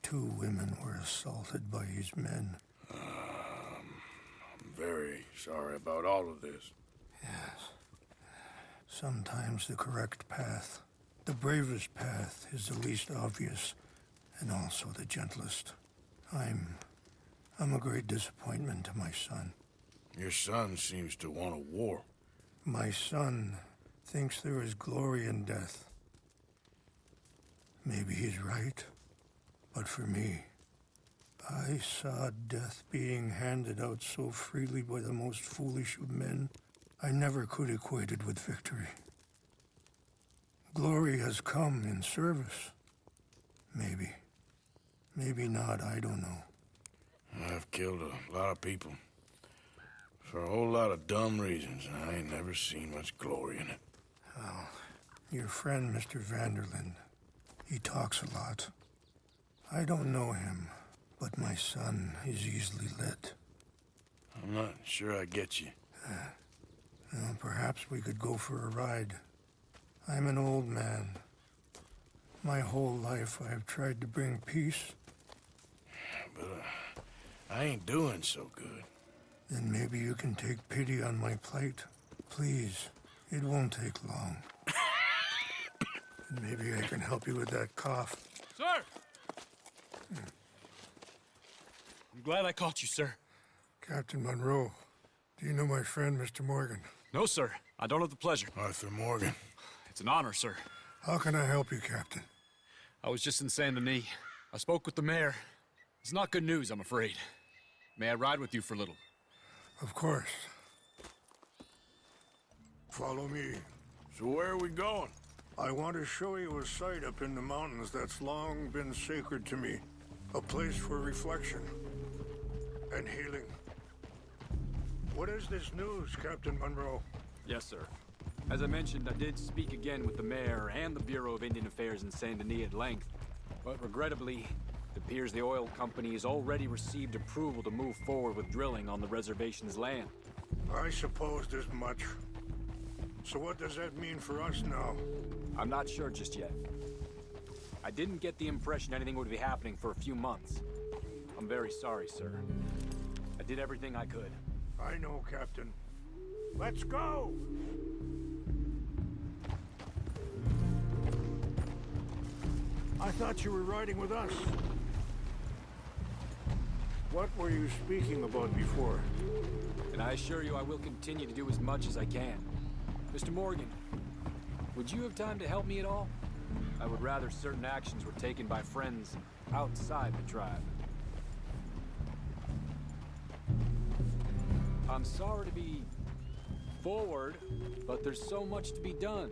2 women were assaulted by his men. I'm very sorry about all of this. Yes. Sometimes the correct path, the bravest path, is the least obvious, and also the gentlest. I'm a great disappointment to my son. Your son seems to want a war. My son thinks there is glory in death. Maybe he's right, but for me, I saw death being handed out so freely by the most foolish of men, I never could equate it with victory. Glory has come in service. Maybe. Maybe not, I don't know. I've killed a lot of people. For a whole lot of dumb reasons, and I ain't never seen much glory in it. Well, your friend, Mr. Vanderlyn, he talks a lot. I don't know him, but my son is easily led. I'm not sure I get you. Well, perhaps we could go for a ride. I'm an old man. My whole life I have tried to bring peace. But I ain't doing so good. Then maybe you can take pity on my plight. Please, it won't take long. And maybe I can help you with that cough. Sir! I'm glad I caught you, sir. Captain Monroe, do you know my friend, Mr. Morgan? No, sir. I don't have the pleasure. Arthur Morgan. It's an honor, sir. How can I help you, Captain? I was just in Saint Denis. I spoke with the mayor. It's not good news, I'm afraid. May I ride with you for a little? Of course. Follow me. So where are we going? I want to show you a site up in the mountains that's long been sacred to me. A place for reflection and healing. What is this news, Captain Monroe? Yes, sir. As I mentioned, I did speak again with the mayor and the Bureau of Indian Affairs in Saint Denis at length. But regrettably, it appears the oil company has already received approval to move forward with drilling on the reservation's land. I supposed as much. So what does that mean for us now? I'm not sure just yet. I didn't get the impression anything would be happening for a few months. I'm very sorry, sir. I did everything I could. I know, Captain. Let's go! I thought you were riding with us. What were you speaking about before? And I assure you I will continue to do as much as I can. Mr. Morgan, would you have time to help me at all? I would rather certain actions were taken by friends outside the tribe. I'm sorry to be forward, but there's so much to be done.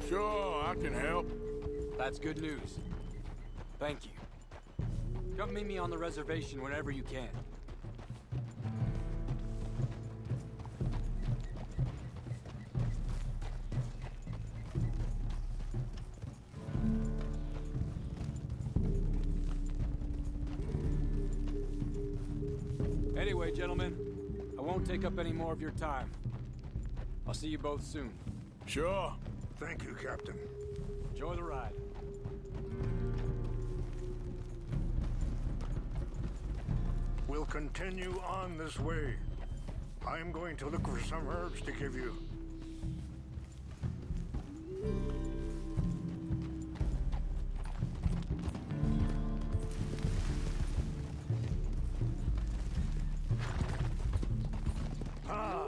Sure, I can help. That's good news. Thank you. Come meet me on the reservation whenever you can. Anyway, gentlemen, I won't take up any more of your time. I'll see you both soon. Sure. Thank you, Captain. Enjoy the ride. We'll continue on this way. I'm going to look for some herbs to give you. Ah!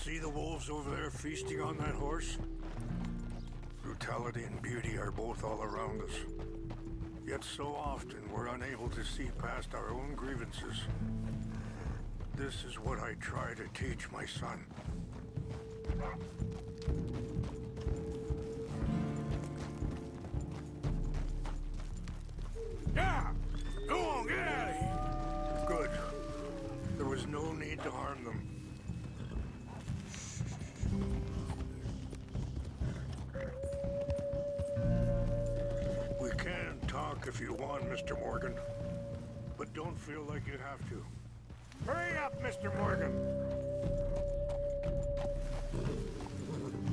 See the wolves over there feasting on that horse? Brutality and beauty are both all around us. Yet so often we're unable to see past our own grievances. This is what I try to teach my son. Yeah! Go on, get out of here! Good. There was no need to harm them. We can talk if you want, Mr. Morgan. But don't feel like you have to. Hurry up, Mr. Morgan!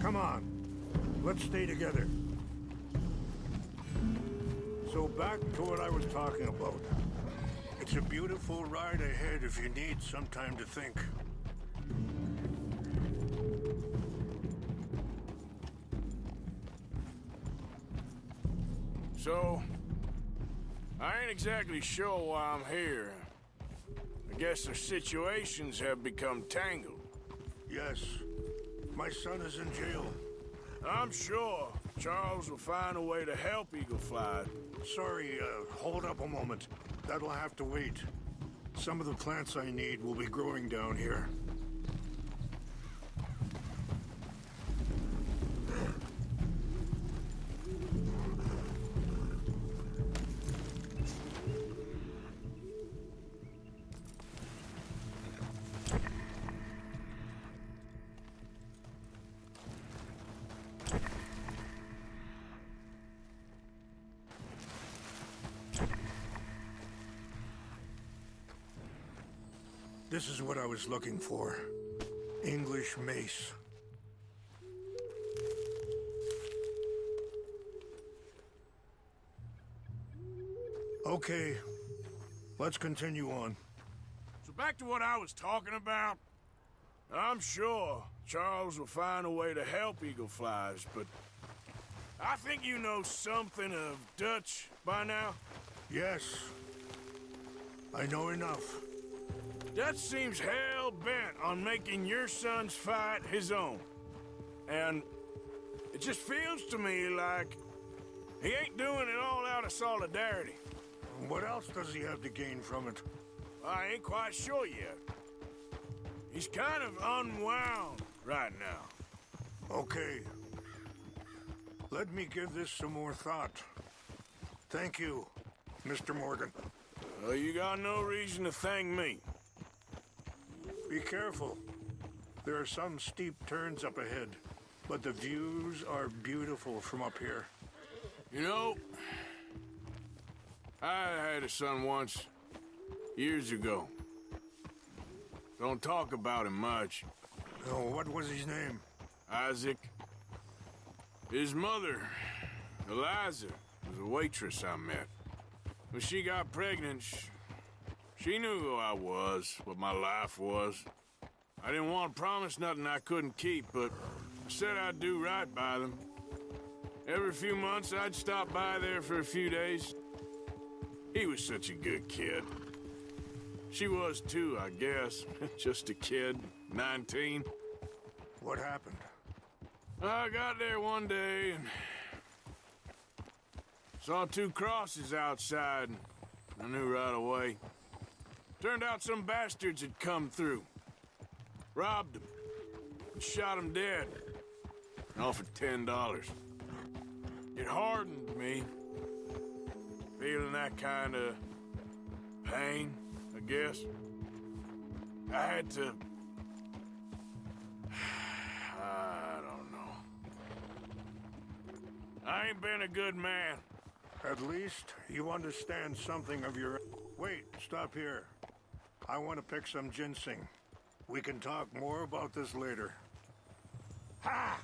come on. Let's stay together. So back to what I was talking about. It's a beautiful ride ahead if you need some time to think. So, I ain't exactly sure why I'm here. I guess the situations have become tangled. Yes, my son is in jail. I'm sure Charles will find a way to help Eagle Fly. Sorry, hold up a moment. That'll have to wait. Some of the plants I need will be growing down here. This is what I was looking for. English mace. Okay, let's continue on. So back to what I was talking about. I'm sure Charles will find a way to help Eagle Flies, but I think you know something of Dutch by now. Yes, I know enough. Dutch seems hell-bent on making your son's fight his own. And it just feels to me like he ain't doing it all out of solidarity. What else does he have to gain from it? I ain't quite sure yet. He's kind of unwound right now. Okay. Let me give this some more thought. Thank you, Mr. Morgan. Well, you got no reason to thank me. Be careful. There are some steep turns up ahead, but the views are beautiful from up here. You know, I had a son once, years ago. Don't talk about him much. Oh, what was his name? Isaac. His mother, Eliza, was a waitress I met. When she got pregnant, she knew who I was, what my life was. I didn't want to promise nothing I couldn't keep, but I said I'd do right by them. Every few months, I'd stop by there for a few days. He was such a good kid. She was too, I guess. Just a kid, 19. What happened? I got there one day and saw two crosses outside. I knew right away. Turned out some bastards had come through. Robbed them. And shot them dead. And offered $10. It hardened me. Feeling that kind of pain, I guess. I had to... I don't know. I ain't been a good man. At least you understand something of your... Wait, stop here. I want to pick some ginseng. We can talk more about this later. Ha!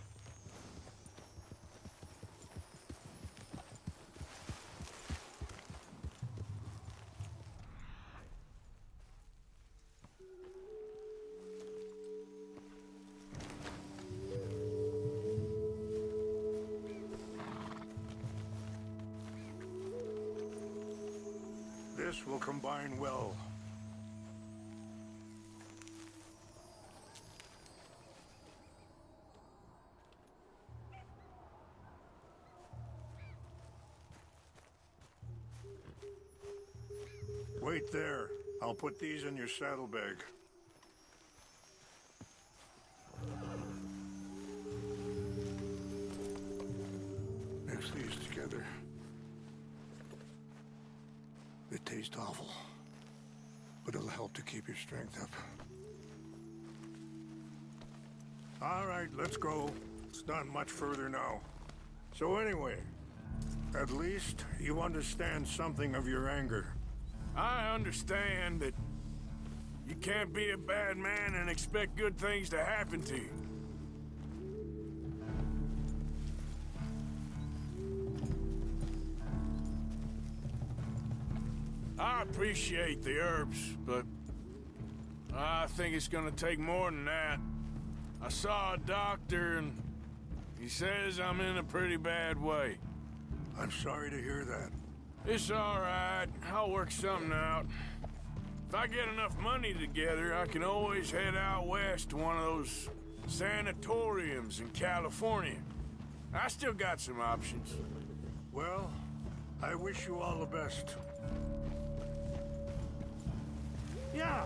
This will combine well. Wait there. I'll put these in your saddlebag. Mix these together. It tastes awful, but it'll help to keep your strength up. All right, let's go. It's not much further now. So anyway, at least you understand something of your anger. I understand that you can't be a bad man and expect good things to happen to you. I appreciate the herbs, but I think it's gonna take more than that. I saw a doctor and he says I'm in a pretty bad way. I'm sorry to hear that. It's all right. I'll work something out. If I get enough money together, I can always head out west to one of those sanatoriums in California. I still got some options. Well, I wish you all the best. Yeah.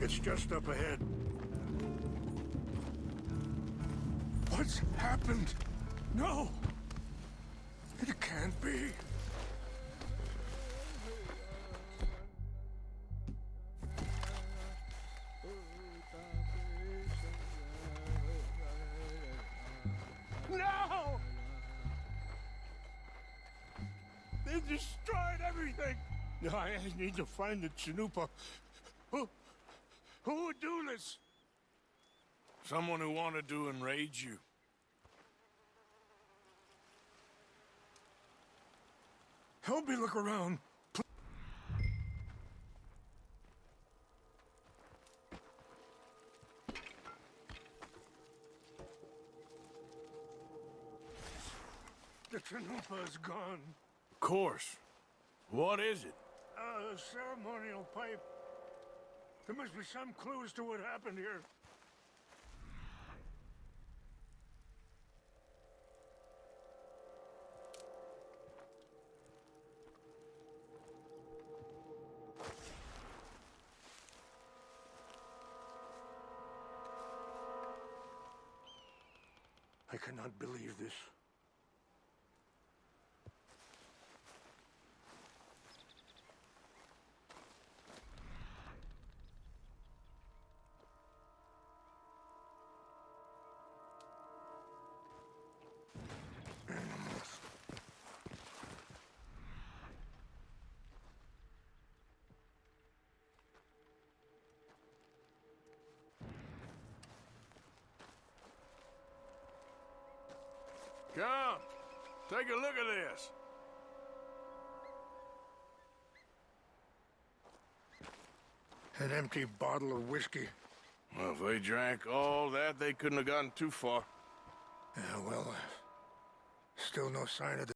It's just up ahead. What's happened? No! It can't be. No! They destroyed everything! I need to find the Chanupa. Who would do this? Someone who wanted to enrage you. Help me look around. The Chanupa is gone. Of course. What is it? A ceremonial pipe. There must be some clues to what happened here. I cannot believe this. Come, take a look at this. An empty bottle of whiskey. Well, if they drank all that, they couldn't have gotten too far. Yeah, well, still no sign of the